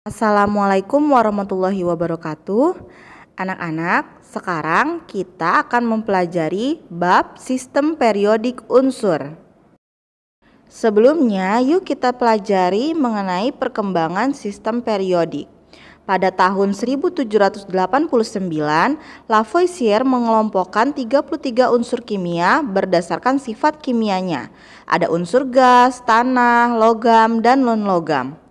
Assalamualaikum warahmatullahi wabarakatuh. Anak-anak, sekarang kita akan mempelajari bab sistem periodik unsur. Sebelumnya, yuk kita pelajari mengenai perkembangan sistem periodik. Pada tahun 1789, Lavoisier mengelompokkan 33 unsur kimia berdasarkan sifat kimianya. Ada unsur gas, tanah, logam, dan non-logam.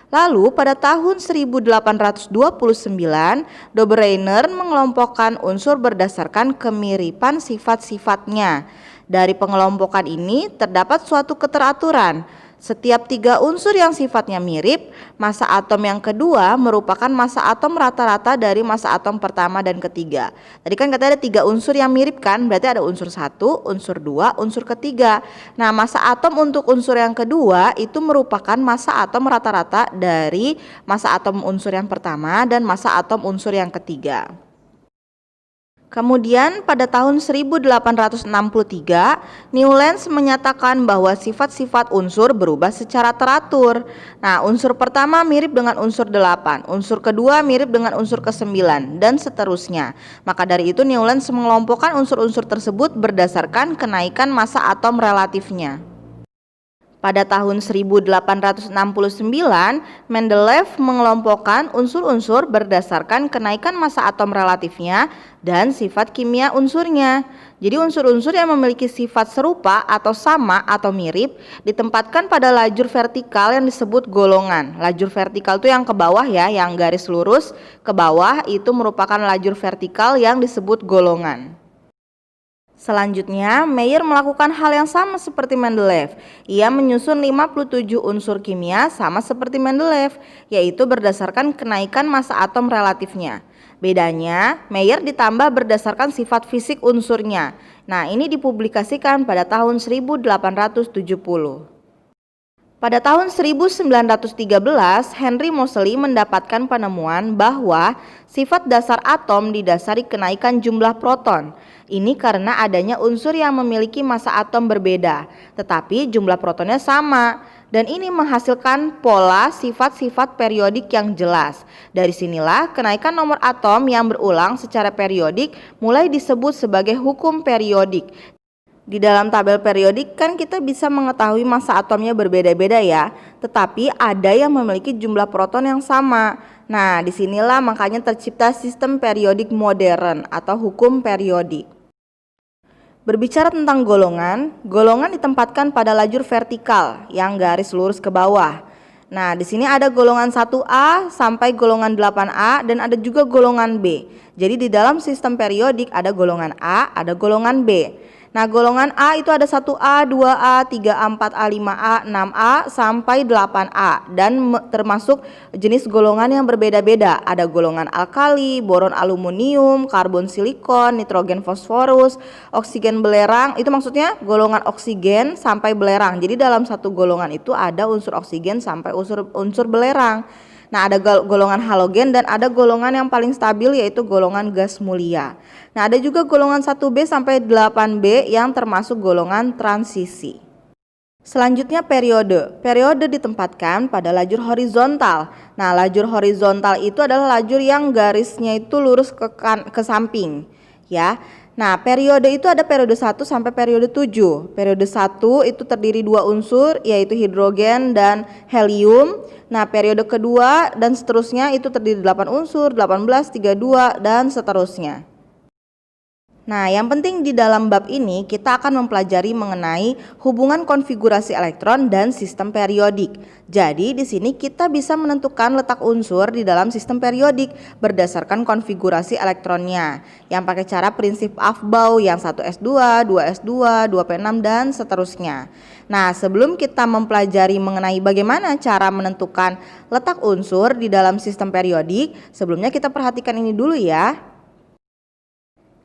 Lalu pada tahun 1829, Dobereiner mengelompokkan unsur berdasarkan kemiripan sifat-sifatnya. Dari pengelompokan ini terdapat suatu keteraturan. Setiap 3 unsur yang sifatnya mirip, massa atom yang kedua merupakan massa atom rata-rata dari massa atom pertama dan ketiga. Tadi kan katanya ada 3 unsur yang mirip kan, berarti ada unsur 1, unsur 2, unsur ketiga. Nah, massa atom untuk unsur yang kedua itu merupakan massa atom rata-rata dari massa atom unsur yang pertama dan massa atom unsur yang ketiga. Kemudian pada tahun 1863, Newlands menyatakan bahwa sifat-sifat unsur berubah secara teratur. Nah, unsur pertama mirip dengan unsur 8, unsur kedua mirip dengan unsur ke-9, dan seterusnya. Maka dari itu Newlands mengelompokkan unsur-unsur tersebut berdasarkan kenaikan massa atom relatifnya. Pada tahun 1869, Mendeleev mengelompokkan unsur-unsur berdasarkan kenaikan massa atom relatifnya dan sifat kimia unsurnya. Jadi unsur-unsur yang memiliki sifat serupa atau sama atau mirip ditempatkan pada lajur vertikal yang disebut golongan. Lajur vertikal itu yang ke bawah ya, yang garis lurus ke bawah itu merupakan lajur vertikal yang disebut golongan. Selanjutnya, Mayer melakukan hal yang sama seperti Mendeleev. Ia menyusun 57 unsur kimia sama seperti Mendeleev, yaitu berdasarkan kenaikan massa atom relatifnya. Bedanya, Mayer ditambah berdasarkan sifat fisik unsurnya. Nah, ini dipublikasikan pada tahun 1870. Pada tahun 1913, Henry Moseley mendapatkan penemuan bahwa sifat dasar atom didasari kenaikan jumlah proton. Ini karena adanya unsur yang memiliki massa atom berbeda, tetapi jumlah protonnya sama. Dan ini menghasilkan pola sifat-sifat periodik yang jelas. Dari sinilah kenaikan nomor atom yang berulang secara periodik mulai disebut sebagai hukum periodik. Di dalam tabel periodik kan kita bisa mengetahui massa atomnya berbeda-beda ya, tetapi ada yang memiliki jumlah proton yang sama. Nah, disinilah makanya tercipta sistem periodik modern atau hukum periodik. Berbicara tentang golongan, golongan ditempatkan pada lajur vertikal yang garis lurus ke bawah. Nah, di sini ada golongan 1A sampai golongan 8A dan ada juga golongan B. Jadi di dalam sistem periodik ada golongan A, ada golongan B. Nah, golongan A itu ada 1A, 2A, 3A, 4A, 5A, 6A sampai 8A dan termasuk jenis golongan yang berbeda-beda. Ada golongan alkali, boron aluminium, karbon silikon, nitrogen fosforus, oksigen belerang. Itu maksudnya golongan oksigen sampai belerang. Jadi dalam satu golongan itu ada unsur oksigen sampai unsur belerang. Nah, ada golongan halogen dan ada golongan yang paling stabil yaitu golongan gas mulia. Nah, ada juga golongan 1B sampai 8B yang termasuk golongan transisi. Selanjutnya periode. Periode ditempatkan pada lajur horizontal. Nah, lajur horizontal itu adalah lajur yang garisnya itu lurus ke samping, ya. Nah, periode itu ada periode 1 sampai periode 7. Periode 1 itu terdiri 2 unsur yaitu hidrogen dan helium. Nah, periode kedua dan seterusnya itu terdiri 8 unsur, 18, 32 dan seterusnya. Nah, yang penting di dalam bab ini kita akan mempelajari mengenai hubungan konfigurasi elektron dan sistem periodik. Jadi di sini kita bisa menentukan letak unsur di dalam sistem periodik berdasarkan konfigurasi elektronnya. Yang pakai cara prinsip Aufbau yang 1s2, 2s2, 2p6 dan seterusnya. Nah, sebelum kita mempelajari mengenai bagaimana cara menentukan letak unsur di dalam sistem periodik, sebelumnya kita perhatikan ini dulu ya.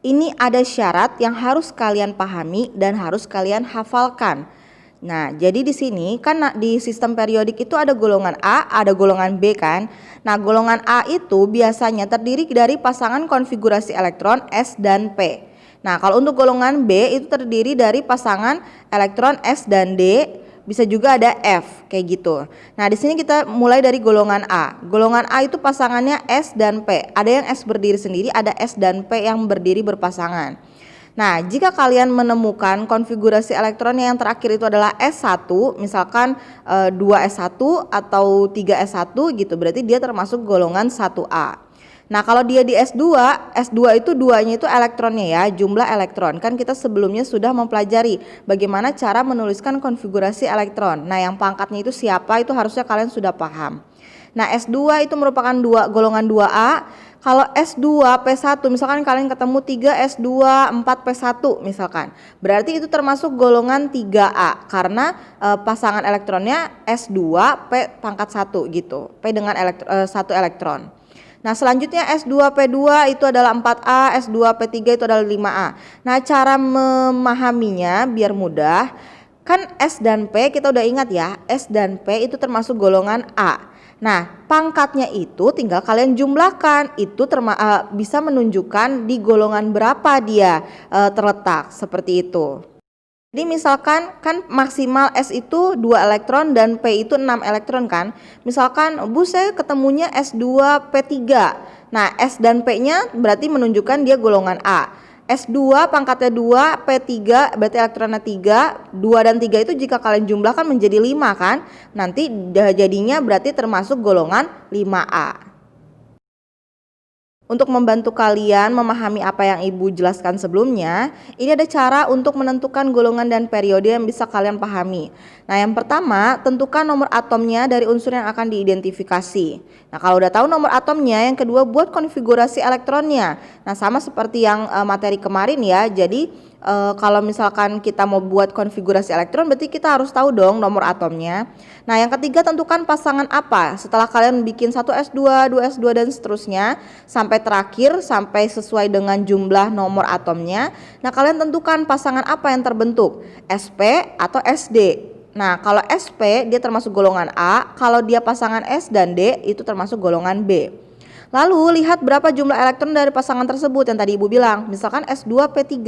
Ini ada syarat yang harus kalian pahami dan harus kalian hafalkan. Nah, jadi di sini kan di sistem periodik itu ada golongan A, ada golongan B kan. Nah, golongan A itu biasanya terdiri dari pasangan konfigurasi elektron S dan P. Nah, kalau untuk golongan B itu terdiri dari pasangan elektron S dan D, Bisa juga ada F kayak gitu. Nah, di sini kita mulai dari golongan A. Golongan A itu pasangannya S dan P. Ada yang S berdiri sendiri, ada S dan P yang berdiri berpasangan. Nah, jika kalian menemukan konfigurasi elektronnya yang terakhir itu adalah S1, misalkan 2S1 atau 3S1 gitu, berarti dia termasuk golongan 1A. Nah, kalau dia di S2, S2 itu duanya itu elektronnya ya, jumlah elektron. Kan kita sebelumnya sudah mempelajari bagaimana cara menuliskan konfigurasi elektron. Nah, yang pangkatnya itu siapa itu harusnya kalian sudah paham. Nah, S2 itu merupakan golongan 2A. Kalau S2 P1 misalkan kalian ketemu 3 S2 4 P1 misalkan. Berarti itu termasuk golongan 3A karena pasangan elektronnya S2 P pangkat 1 gitu. P dengan 1 elektron. Nah, selanjutnya S2P2 itu adalah 4A, S2P3 itu adalah 5A. Nah, cara memahaminya biar mudah, kan S dan P kita udah ingat ya, S dan P itu termasuk golongan A. Nah, pangkatnya itu tinggal kalian jumlahkan, itu bisa menunjukkan di golongan berapa dia terletak, seperti itu. Jadi misalkan kan maksimal S itu 2 elektron dan P itu 6 elektron kan. Misalkan Bu saya ketemunya S2P3. Nah, S dan P-nya berarti menunjukkan dia golongan A. S2 pangkatnya 2, P3 berarti elektronnya 3. 2 dan 3 itu jika kalian jumlahkan menjadi 5 kan. Nanti jadinya berarti termasuk golongan 5A. Untuk membantu kalian memahami apa yang Ibu jelaskan sebelumnya, ini ada cara untuk menentukan golongan dan periode yang bisa kalian pahami. Nah, yang pertama, tentukan nomor atomnya dari unsur yang akan diidentifikasi. Nah, kalau udah tahu nomor atomnya, yang kedua buat konfigurasi elektronnya. Nah, sama seperti yang materi kemarin ya. Jadi kalau misalkan kita mau buat konfigurasi elektron, berarti kita harus tahu dong nomor atomnya. Nah, yang ketiga tentukan pasangan apa. Setelah kalian bikin 1S2, 2S2 dan seterusnya sampai terakhir sampai sesuai dengan jumlah nomor atomnya. Nah, kalian tentukan pasangan apa yang terbentuk, SP atau SD. Nah, kalau SP dia termasuk golongan A, kalau dia pasangan S dan D itu termasuk golongan B. Lalu lihat berapa jumlah elektron dari pasangan tersebut yang tadi Ibu bilang. Misalkan S2P3.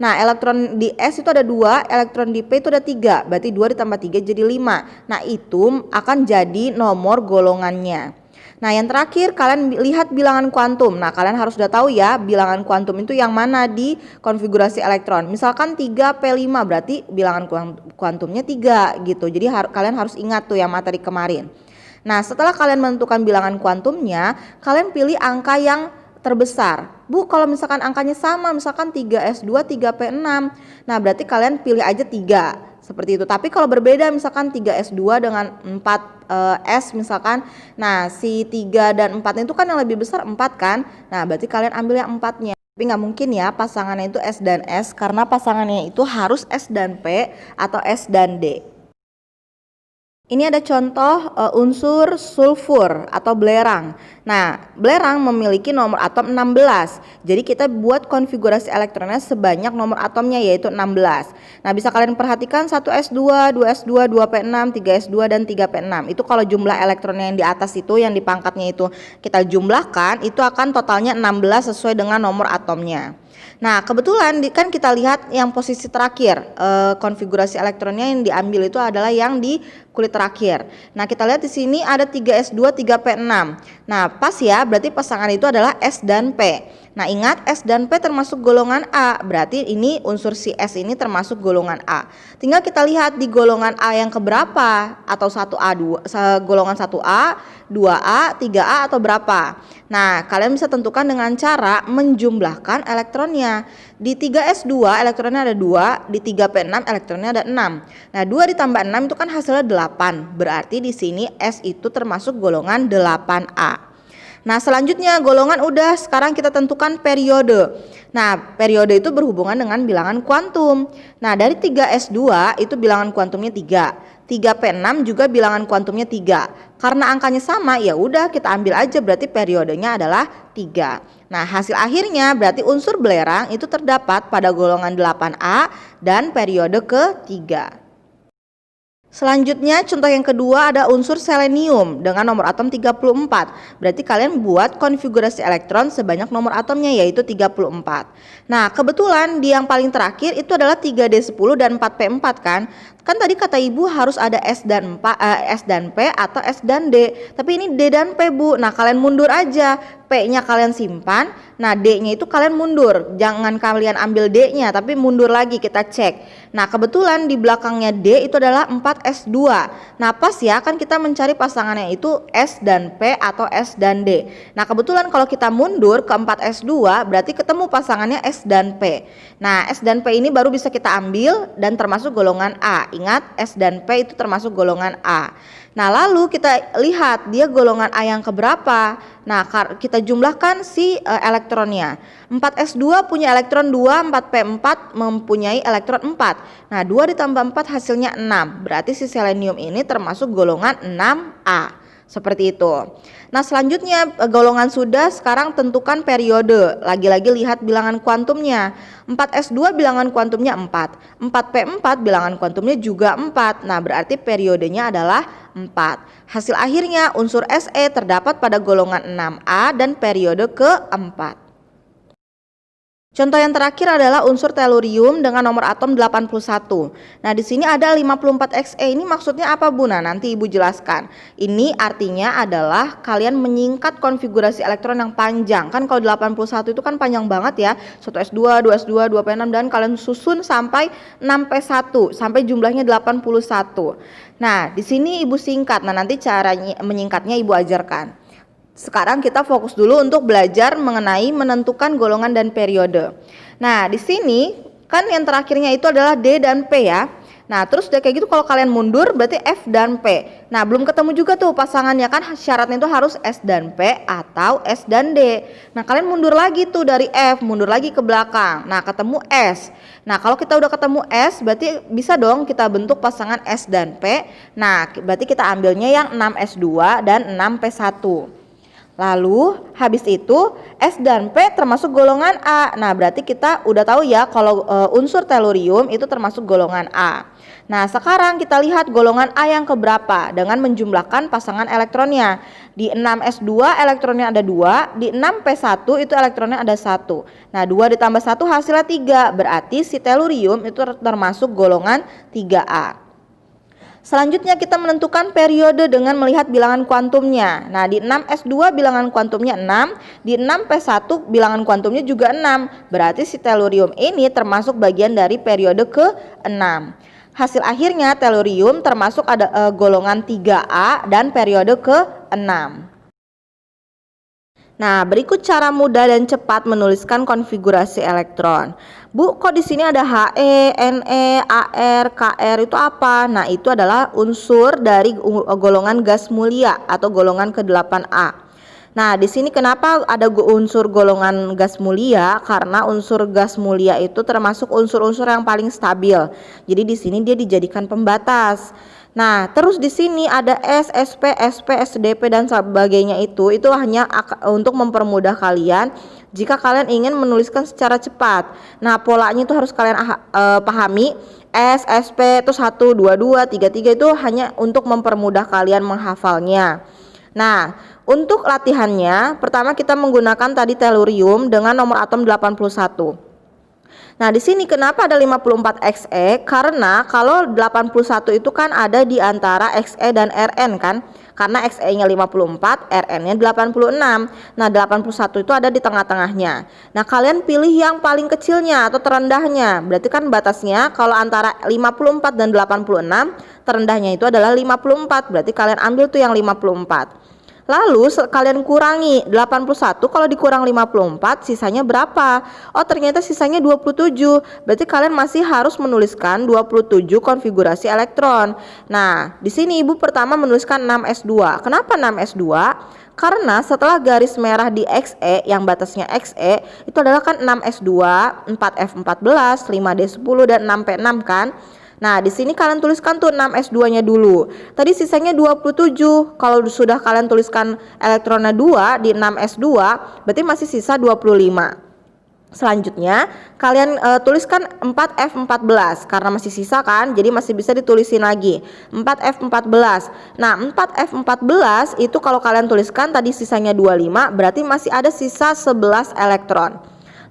Nah, elektron di S itu ada 2, elektron di P itu ada 3. Berarti 2 ditambah 3 jadi 5. Nah, itu akan jadi nomor golongannya. Nah, yang terakhir kalian lihat bilangan kuantum. Nah, kalian harus sudah tahu ya bilangan kuantum itu yang mana di konfigurasi elektron. Misalkan 3P5 berarti bilangan kuantumnya 3 gitu. Jadi kalian harus ingat tuh yang materi kemarin. Nah, setelah kalian menentukan bilangan kuantumnya, kalian pilih angka yang terbesar. Bu, kalau misalkan angkanya sama, misalkan 3S2, 3P6. Nah, berarti kalian pilih aja 3. Seperti itu. Tapi kalau berbeda misalkan 3S2 dengan 4S misalkan. Nah, si 3 dan 4 itu kan yang lebih besar 4 kan. Nah, berarti kalian ambil yang 4-nya. Tapi nggak mungkin ya pasangannya itu S dan S karena pasangannya itu harus S dan P atau S dan D. Ini ada contoh unsur sulfur atau belerang. Nah, belerang memiliki nomor atom 16. Jadi kita buat konfigurasi elektronnya sebanyak nomor atomnya yaitu 16. Nah, bisa kalian perhatikan 1S2, 2S2, 2P6, 3S2 dan 3P6. Itu kalau jumlah elektronnya yang di atas itu yang di pangkatnya itu kita jumlahkan, itu akan totalnya 16 sesuai dengan nomor atomnya. Nah, kebetulan kan kita lihat yang posisi terakhir konfigurasi elektronnya yang diambil itu adalah yang di kulit terakhir. Nah, kita lihat di sini ada 3S2, 3P6. Nah, pas ya, berarti pasangan itu adalah S dan P. Nah, ingat S dan P termasuk golongan A, berarti ini unsur si S ini termasuk golongan A. Tinggal kita lihat di golongan A yang keberapa, atau 1A, golongan 1A, 2A, 3A atau berapa. Nah, kalian bisa tentukan dengan cara menjumlahkan elektronnya. Di 3S2 elektronnya ada 2, di 3P6 elektronnya ada 6. Nah, 2 ditambah 6 itu kan hasilnya 8. Berarti di sini S itu termasuk golongan 8A. Nah, selanjutnya golongan udah, sekarang kita tentukan periode. Nah, periode itu berhubungan dengan bilangan kuantum. Nah, dari 3S2 itu bilangan kuantumnya 3. 3P6 juga bilangan kuantumnya 3. Karena angkanya sama, ya udah kita ambil aja berarti periodenya adalah 3. Nah, hasil akhirnya berarti unsur belerang itu terdapat pada golongan 8A dan periode ke-3. Selanjutnya contoh yang kedua ada unsur selenium dengan nomor atom 34. Berarti kalian buat konfigurasi elektron sebanyak nomor atomnya yaitu 34. Nah, kebetulan di yang paling terakhir itu adalah 3D10 dan 4P4 kan. Kan tadi kata Ibu harus ada S dan P atau S dan D. Tapi ini D dan P, Bu. Nah, kalian mundur aja. P-nya kalian simpan. Nah, D-nya itu kalian mundur. Jangan kalian ambil D-nya, tapi mundur lagi kita cek. Nah, kebetulan di belakangnya D itu adalah 4S2. Nah, pas ya, kan kita mencari pasangannya itu S dan P atau S dan D. Nah, kebetulan kalau kita mundur ke 4S2, berarti ketemu pasangannya S dan P. Nah, S dan P ini baru bisa kita ambil dan termasuk golongan A. Ingat, S dan P itu termasuk golongan A. Nah, lalu kita lihat dia golongan A yang keberapa. Nah, kita jumlahkan si elektronnya. 4S2 punya elektron 2, 4P4 mempunyai elektron 4. Nah, 2 ditambah 4 hasilnya 6. Berarti si selenium ini termasuk golongan 6A. Seperti itu. Nah, selanjutnya golongan sudah, sekarang tentukan periode. Lagi-lagi lihat bilangan kuantumnya. 4S2 bilangan kuantumnya 4. 4P4 bilangan kuantumnya juga 4. Nah, berarti periodenya adalah 4. Hasil akhirnya unsur Se terdapat pada golongan 6A dan periode keempat. Contoh yang terakhir adalah unsur tellurium dengan nomor atom 81. Nah, di sini ada 54Xe. Ini maksudnya apa, Bu? Nah, nanti Ibu jelaskan. Ini artinya adalah kalian menyingkat konfigurasi elektron yang panjang. Kan kalau 81 itu kan panjang banget ya. 1S2, 2S2, 2P6 dan kalian susun sampai 6P1 sampai jumlahnya 81. Nah, di sini Ibu singkat. Nah, nanti cara menyingkatnya Ibu ajarkan. Sekarang kita fokus dulu untuk belajar mengenai menentukan golongan dan periode. Nah, di sini kan yang terakhirnya itu adalah D dan P ya. Nah, terus udah kayak gitu kalau kalian mundur berarti F dan P. Nah, belum ketemu juga tuh pasangannya, kan syaratnya itu harus S dan P atau S dan D. Nah, kalian mundur lagi tuh dari F, mundur lagi ke belakang. Nah, ketemu S. Nah, kalau kita udah ketemu S berarti bisa dong kita bentuk pasangan S dan P. Nah, berarti kita ambilnya yang 6S2 dan 6P1. Lalu habis itu S dan P termasuk golongan A. Nah, berarti kita udah tahu ya kalau unsur tellurium itu termasuk golongan A. Nah, sekarang kita lihat golongan A yang keberapa dengan menjumlahkan pasangan elektronnya. Di 6S2 elektronnya ada 2, di 6P1 itu elektronnya ada 1. Nah, 2 ditambah 1 hasilnya 3. Berarti si tellurium itu termasuk golongan 3A. Selanjutnya kita menentukan periode dengan melihat bilangan kuantumnya. Nah, di 6S2 bilangan kuantumnya 6, di 6P1 bilangan kuantumnya juga 6. Berarti si tellurium ini termasuk bagian dari periode ke-6. Hasil akhirnya tellurium termasuk ada golongan 3A dan periode ke-6. Nah, berikut cara mudah dan cepat menuliskan konfigurasi elektron. Bu, kok di sini ada He, Ne, Ar, Kr itu apa? Nah, itu adalah unsur dari golongan gas mulia atau golongan ke-8A. Nah, di sini kenapa ada unsur golongan gas mulia? Karena unsur gas mulia itu termasuk unsur-unsur yang paling stabil. Jadi di sini dia dijadikan pembatas. Nah, terus di sini ada S, SP, SP, SDP dan sebagainya itu hanya untuk mempermudah kalian jika kalian ingin menuliskan secara cepat. Nah, polanya itu harus kalian pahami. S, SP itu 1, 2, 2, 3, 3 itu hanya untuk mempermudah kalian menghafalnya. Nah, untuk latihannya, pertama kita menggunakan tadi tellurium dengan nomor atom 81. Nah, di sini kenapa ada 54Xe? Karena kalau 81 itu kan ada di antara Xe dan Rn kan? Karena Xe-nya 54, Rn-nya 86. Nah, 81 itu ada di tengah-tengahnya. Nah, kalian pilih yang paling kecilnya atau terendahnya. Berarti kan batasnya kalau antara 54 dan 86, terendahnya itu adalah 54. Berarti kalian ambil tuh yang 54. Lalu kalian kurangi 81, kalau dikurang 54 sisanya berapa? Oh, ternyata sisanya 27. Berarti kalian masih harus menuliskan 27 konfigurasi elektron. Nah, di sini Ibu pertama menuliskan 6S2. Kenapa 6S2? Karena setelah garis merah di Xe yang batasnya Xe itu adalah kan 6S2, 4F14, 5D10 dan 6P6 kan? Nah, di sini kalian tuliskan tuh 6S2-nya dulu. Tadi sisanya 27. Kalau sudah kalian tuliskan elektronnya 2 di 6S2, berarti masih sisa 25. Selanjutnya, kalian tuliskan 4F14 karena masih sisa kan, jadi masih bisa ditulisin lagi 4F14. Nah, 4F14 itu kalau kalian tuliskan tadi sisanya 25, berarti masih ada sisa 11 elektron.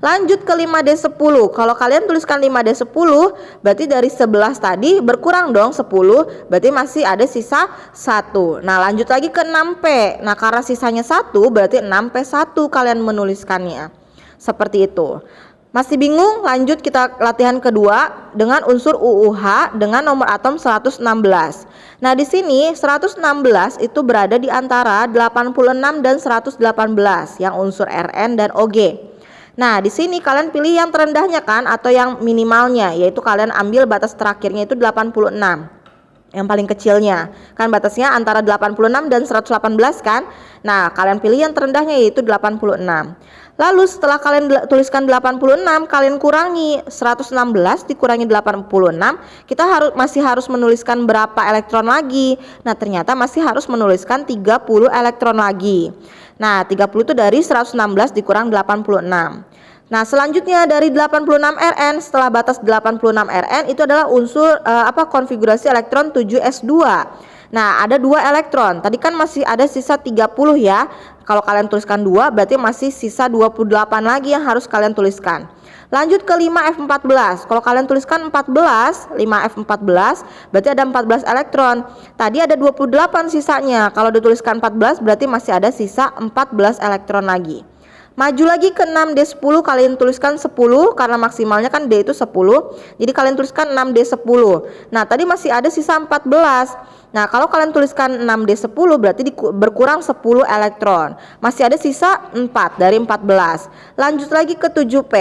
Lanjut ke 5D10. Kalau kalian tuliskan 5D10, berarti dari 11 tadi berkurang dong 10, berarti masih ada sisa 1. Nah, lanjut lagi ke 6P. Nah, karena sisanya 1, berarti 6P1 kalian menuliskannya. Seperti itu. Masih bingung? Lanjut kita latihan kedua dengan unsur UUH dengan nomor atom 116. Nah, di sini 116 itu berada di antara 86 dan 118 yang unsur Rn dan OG. Nah, di sini kalian pilih yang terendahnya kan atau yang minimalnya, yaitu kalian ambil batas terakhirnya itu 86. Yang paling kecilnya kan batasnya antara 86 dan 118 kan. Nah, kalian pilih yang terendahnya yaitu 86. Lalu setelah kalian tuliskan 86, kalian kurangi 116 dikurangi 86, kita masih harus menuliskan berapa elektron lagi. Nah, ternyata masih harus menuliskan 30 elektron lagi. Nah, 30 itu dari 116 dikurang 86. Nah, selanjutnya dari 86 Rn, setelah batas 86 Rn itu adalah unsur konfigurasi elektron 7s2. Nah, ada 2 elektron. Tadi kan masih ada sisa 30 ya. Kalau kalian tuliskan 2 berarti masih sisa 28 lagi yang harus kalian tuliskan. Lanjut ke 5F14. Kalau kalian tuliskan 14, 5F14 berarti ada 14 elektron. Tadi ada 28 sisanya. Kalau dituliskan 14 berarti masih ada sisa 14 elektron lagi. Maju lagi ke 6D10, kalian tuliskan 10 karena maksimalnya kan D itu 10. Jadi kalian tuliskan 6D10. Nah, tadi masih ada sisa 14. Nah, kalau kalian tuliskan 6D10 berarti berkurang 10 elektron. Masih ada sisa 4 dari 14. Lanjut lagi ke 7P.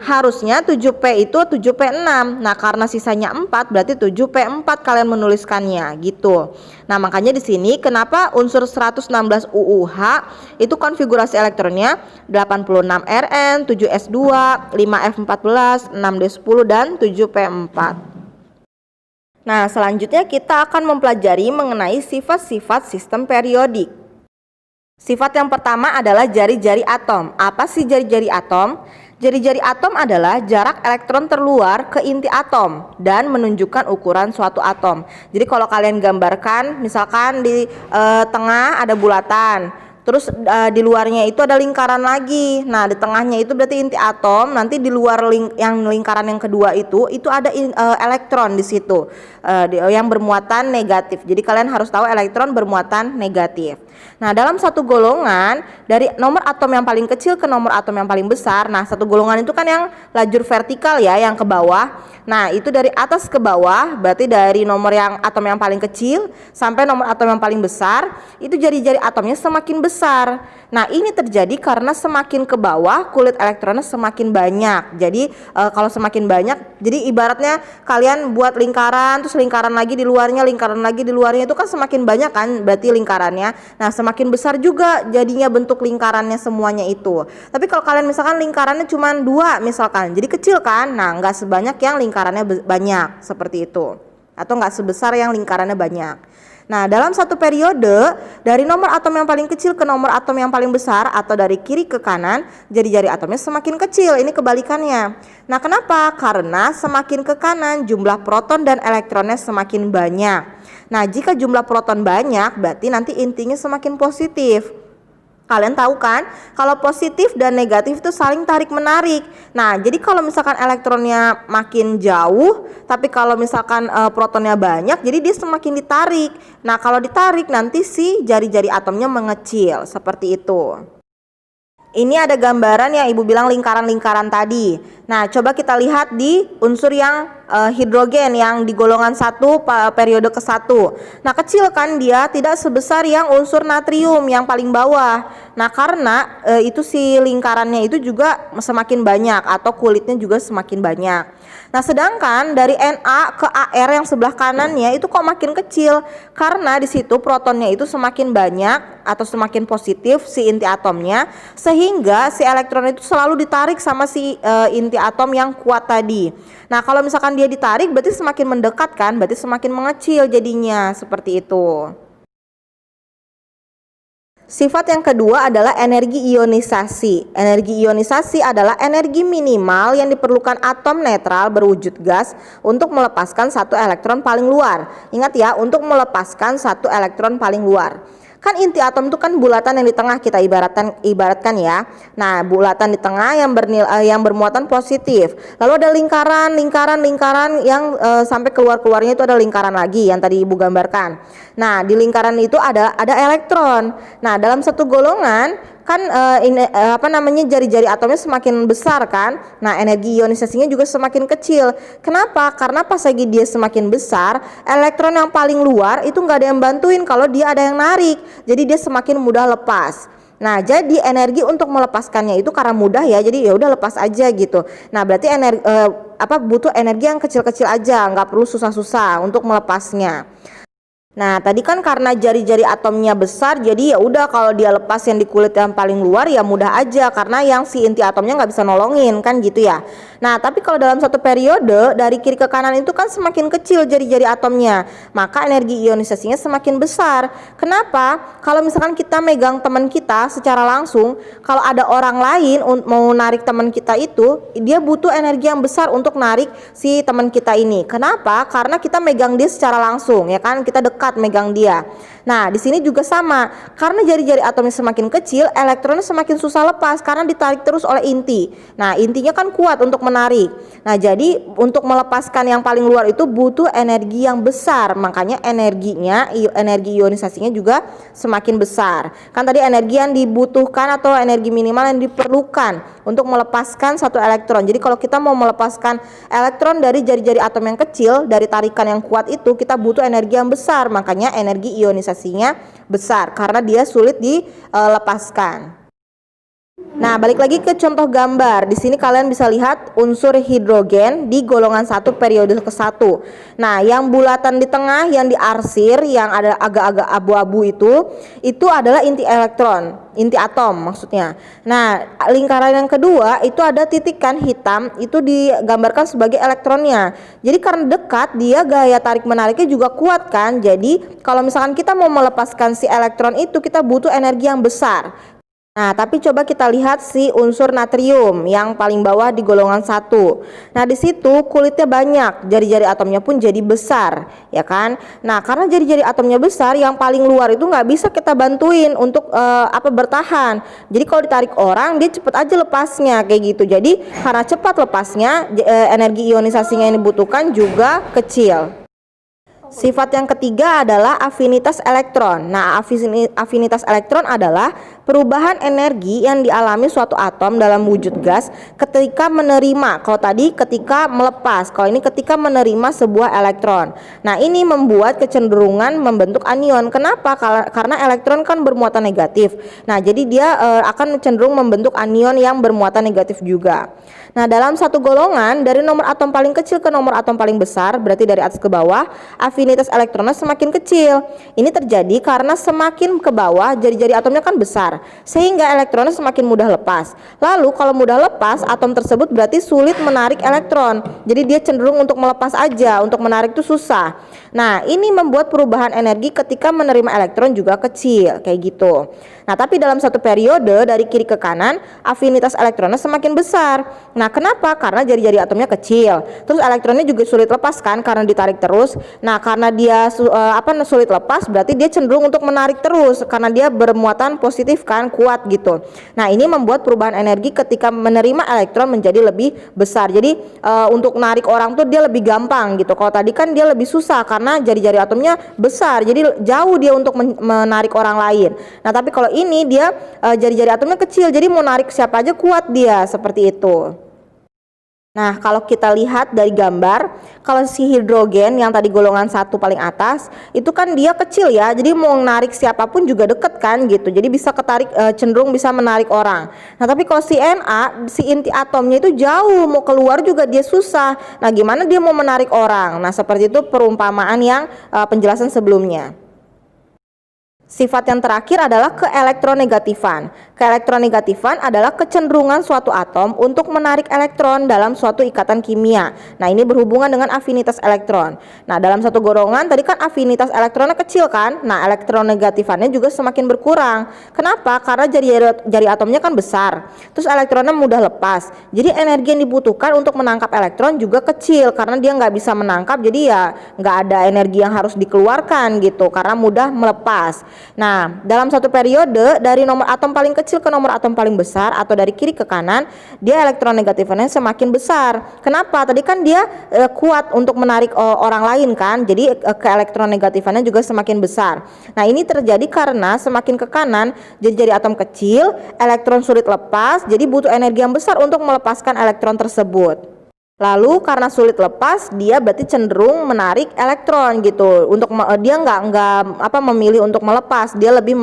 Harusnya 7P itu 7P6. Nah, karena sisanya 4 berarti 7P4 kalian menuliskannya gitu. Nah, makanya di sini kenapa unsur 116 UUH itu konfigurasi elektronnya 86 Rn, 7s2, 5F14, 6D10 dan 7P4. Nah, selanjutnya kita akan mempelajari mengenai sifat-sifat sistem periodik. Sifat yang pertama adalah jari-jari atom. Apa sih jari-jari atom? Jari-jari atom adalah jarak elektron terluar ke inti atom dan menunjukkan ukuran suatu atom. Jadi kalau kalian gambarkan, misalkan di tengah ada bulatan, terus di luarnya itu ada lingkaran lagi. Nah, di tengahnya itu berarti inti atom. Nanti di luar lingkaran yang kedua itu ada elektron di situ yang bermuatan negatif. Jadi kalian harus tahu elektron bermuatan negatif. Nah, dalam satu golongan dari nomor atom yang paling kecil ke nomor atom yang paling besar. Nah, satu golongan itu kan yang lajur vertikal ya, yang ke bawah. Nah, itu dari atas ke bawah, berarti dari nomor yang atom yang paling kecil sampai nomor atom yang paling besar, itu jari-jari atomnya semakin besar. Nah, ini terjadi karena semakin ke bawah kulit elektronnya semakin banyak. Jadi kalau semakin banyak, jadi ibaratnya kalian buat lingkaran, terus lingkaran lagi di luarnya, lingkaran lagi di luarnya, itu kan semakin banyak kan berarti lingkarannya. Nah, semakin besar juga jadinya bentuk lingkarannya semuanya itu. Tapi kalau kalian misalkan lingkarannya cuma 2 misalkan, jadi kecil kan. Nah, nggak sebanyak yang lingkarannya banyak seperti itu, atau nggak sebesar yang lingkarannya banyak. Nah, dalam satu periode dari nomor atom yang paling kecil ke nomor atom yang paling besar atau dari kiri ke kanan, jari-jari atomnya semakin kecil. Ini kebalikannya. Nah, kenapa? Karena semakin ke kanan jumlah proton dan elektronnya semakin banyak. Nah, jika jumlah proton banyak berarti nanti intinya semakin positif. Kalian tahu kan kalau positif dan negatif itu saling tarik menarik. Nah, jadi kalau misalkan elektronnya makin jauh, tapi kalau misalkan protonnya banyak, jadi dia semakin ditarik. Nah, kalau ditarik nanti si jari-jari atomnya mengecil seperti itu. Ini ada gambaran yang ibu bilang lingkaran-lingkaran tadi. Nah, coba kita lihat di unsur yang hidrogen yang di golongan 1 periode ke-1. Nah, kecil kan dia, tidak sebesar yang unsur natrium yang paling bawah. Nah, karena itu si lingkarannya itu juga semakin banyak atau kulitnya juga semakin banyak. Nah, sedangkan dari Na ke Ar yang sebelah kanannya itu kok makin kecil, karena di situ protonnya itu semakin banyak atau semakin positif si inti atomnya, sehingga si elektron itu selalu ditarik sama si inti atom yang kuat tadi. Nah, kalau misalkan dia ditarik berarti semakin mendekat kan, berarti semakin mengecil jadinya seperti itu. Sifat yang kedua adalah energi ionisasi. Energi ionisasi adalah energi minimal yang diperlukan atom netral berwujud gas untuk melepaskan satu elektron paling luar. Ingat ya, untuk melepaskan satu elektron paling luar. Kan inti atom itu kan bulatan yang di tengah kita ibaratkan ya. Nah, bulatan di tengah yang bermuatan positif. Lalu ada lingkaran yang sampai keluarnya itu ada lingkaran lagi yang tadi Ibu gambarkan. Nah, di lingkaran itu ada elektron. Nah, dalam satu golongan kan jari-jari atomnya semakin besar kan. Nah, energi ionisasinya juga semakin kecil. Kenapa? Karena pas lagi dia semakin besar, elektron yang paling luar itu nggak ada yang bantuin kalau dia ada yang narik. Jadi dia semakin mudah lepas. Nah, jadi energi untuk melepaskannya itu karena mudah ya. Jadi ya udah lepas aja gitu. Nah, berarti butuh energi yang kecil-kecil aja, nggak perlu susah-susah untuk melepasnya. Nah, tadi kan karena jari-jari atomnya besar, jadi ya udah kalau dia lepas yang di kulit yang paling luar ya mudah aja karena yang si inti atomnya nggak bisa nolongin kan gitu ya. Nah, tapi kalau dalam satu periode dari kiri ke kanan itu kan semakin kecil jari-jari atomnya, maka energi ionisasinya semakin besar. Kenapa? Kalau misalkan kita megang teman kita secara langsung, kalau ada orang lain mau narik teman kita itu, dia butuh energi yang besar untuk narik si teman kita ini. Kenapa? Karena kita megang dia secara langsung, ya kan? Kita dekat megang dia. Nah, di sini juga sama. Karena jari-jari atomnya semakin kecil, elektronnya semakin susah lepas karena ditarik terus oleh inti. Nah, intinya kan kuat untuk menarik. Nah, jadi untuk melepaskan yang paling luar itu butuh energi yang besar. Makanya energi ionisasinya juga semakin besar. Kan tadi energi yang dibutuhkan atau energi minimal yang diperlukan untuk melepaskan satu elektron. Jadi kalau kita mau melepaskan elektron dari jari-jari atom yang kecil, dari tarikan yang kuat itu, kita butuh energi yang besar. Makanya energi ionisasinya besar karena dia sulit dilepaskan. Nah, balik lagi ke contoh gambar. Di sini kalian bisa lihat unsur hidrogen di golongan 1 periode ke-1. Nah, yang bulatan di tengah yang diarsir yang ada agak-agak abu-abu itu adalah inti elektron, inti atom maksudnya. Nah, lingkaran yang kedua itu ada titikan hitam, itu digambarkan sebagai elektronnya. Jadi karena dekat, dia gaya tarik menariknya juga kuat kan. Jadi kalau misalkan kita mau melepaskan si elektron itu, kita butuh energi yang besar. Nah, tapi coba kita lihat si unsur natrium yang paling bawah di golongan 1. Nah, di situ kulitnya banyak, jari-jari atomnya pun jadi besar, ya kan? Nah, karena jari-jari atomnya besar, yang paling luar itu nggak bisa kita bantuin untuk bertahan. Jadi kalau ditarik orang, dia cepet aja lepasnya kayak gitu. Jadi karena cepat lepasnya, energi ionisasinya yang dibutuhkan juga kecil. Sifat yang ketiga adalah afinitas elektron. Nah, afinitas elektron adalah perubahan energi yang dialami suatu atom dalam wujud gas ketika menerima. Kalau tadi ketika melepas, kalau ini ketika menerima sebuah elektron. Nah, ini membuat kecenderungan membentuk anion. Kenapa? Karena elektron kan bermuatan negatif. Nah, jadi dia akan cenderung membentuk anion yang bermuatan negatif juga. Nah, dalam satu golongan dari nomor atom paling kecil ke nomor atom paling besar, berarti dari atas ke bawah, afinitas elektronnya semakin kecil. Ini terjadi karena semakin ke bawah jari-jari atomnya kan besar, sehingga elektronnya semakin mudah lepas. Lalu kalau mudah lepas, atom tersebut berarti sulit menarik elektron. Jadi dia cenderung untuk melepas aja, untuk menarik itu susah. Nah, ini membuat perubahan energi ketika menerima elektron juga kecil, kayak gitu. Nah, tapi dalam satu periode dari kiri ke kanan, afinitas elektronnya semakin besar. Nah, kenapa? Karena jari-jari atomnya kecil. Terus elektronnya juga sulit lepas kan karena ditarik terus. Nah, karena dia sulit lepas, berarti dia cenderung untuk menarik terus karena dia bermuatan positif kan, kuat gitu. Nah, ini membuat perubahan energi ketika menerima elektron menjadi lebih besar. Jadi untuk narik orang tuh dia lebih gampang gitu. Kalau tadi kan dia lebih susah karena jari-jari atomnya besar. Jadi jauh dia untuk menarik orang lain. Nah, tapi kalau ini dia jari-jari atomnya kecil. Jadi mau narik siapa aja kuat dia, seperti itu. Nah, kalau kita lihat dari gambar, kalau si hidrogen yang tadi golongan 1 paling atas, itu kan dia kecil ya, jadi mau narik siapapun juga deket kan gitu, jadi bisa ketarik, cenderung bisa menarik orang. Nah, tapi kalau si Na, si inti atomnya itu jauh, mau keluar juga dia susah. Nah, gimana dia mau menarik orang? Nah, seperti itu perumpamaan yang penjelasan sebelumnya. Sifat yang terakhir adalah keelektronegatifan. Keelektronegatifan adalah kecenderungan suatu atom untuk menarik elektron dalam suatu ikatan kimia. Nah, ini berhubungan dengan afinitas elektron. Nah, dalam satu golongan tadi kan afinitas elektronnya kecil kan? Nah, elektronegatifannya juga semakin berkurang. Kenapa? Karena jari atomnya kan besar. Terus elektronnya mudah lepas. Jadi energi yang dibutuhkan untuk menangkap elektron juga kecil karena dia nggak bisa menangkap. Jadi ya nggak ada energi yang harus dikeluarkan gitu karena mudah melepas. Nah, dalam satu periode dari nomor atom paling kecil ke nomor atom paling besar atau dari kiri ke kanan, dia elektronegatifannya semakin besar. Kenapa? Tadi kan dia kuat untuk menarik orang lain kan, jadi keelektronegatifannya juga semakin besar. Nah, ini terjadi karena semakin ke kanan jadi atom kecil, elektron sulit lepas, jadi butuh energi yang besar untuk melepaskan elektron tersebut. Lalu karena sulit lepas, dia berarti cenderung menarik elektron gitu. Untuk dia nggak memilih untuk melepas, dia lebih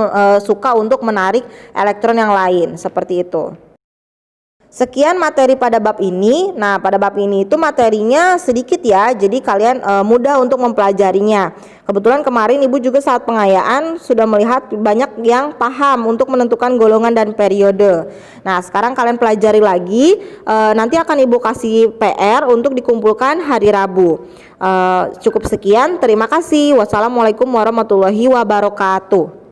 suka untuk menarik elektron yang lain seperti itu. Sekian materi pada bab ini. Nah, pada bab ini itu materinya sedikit ya, jadi kalian mudah untuk mempelajarinya. Kebetulan kemarin Ibu juga saat pengayaan sudah melihat banyak yang paham untuk menentukan golongan dan periode. Nah, sekarang kalian pelajari lagi. Nanti akan Ibu kasih PR untuk dikumpulkan hari Rabu. Cukup sekian, terima kasih. Wassalamualaikum warahmatullahi wabarakatuh.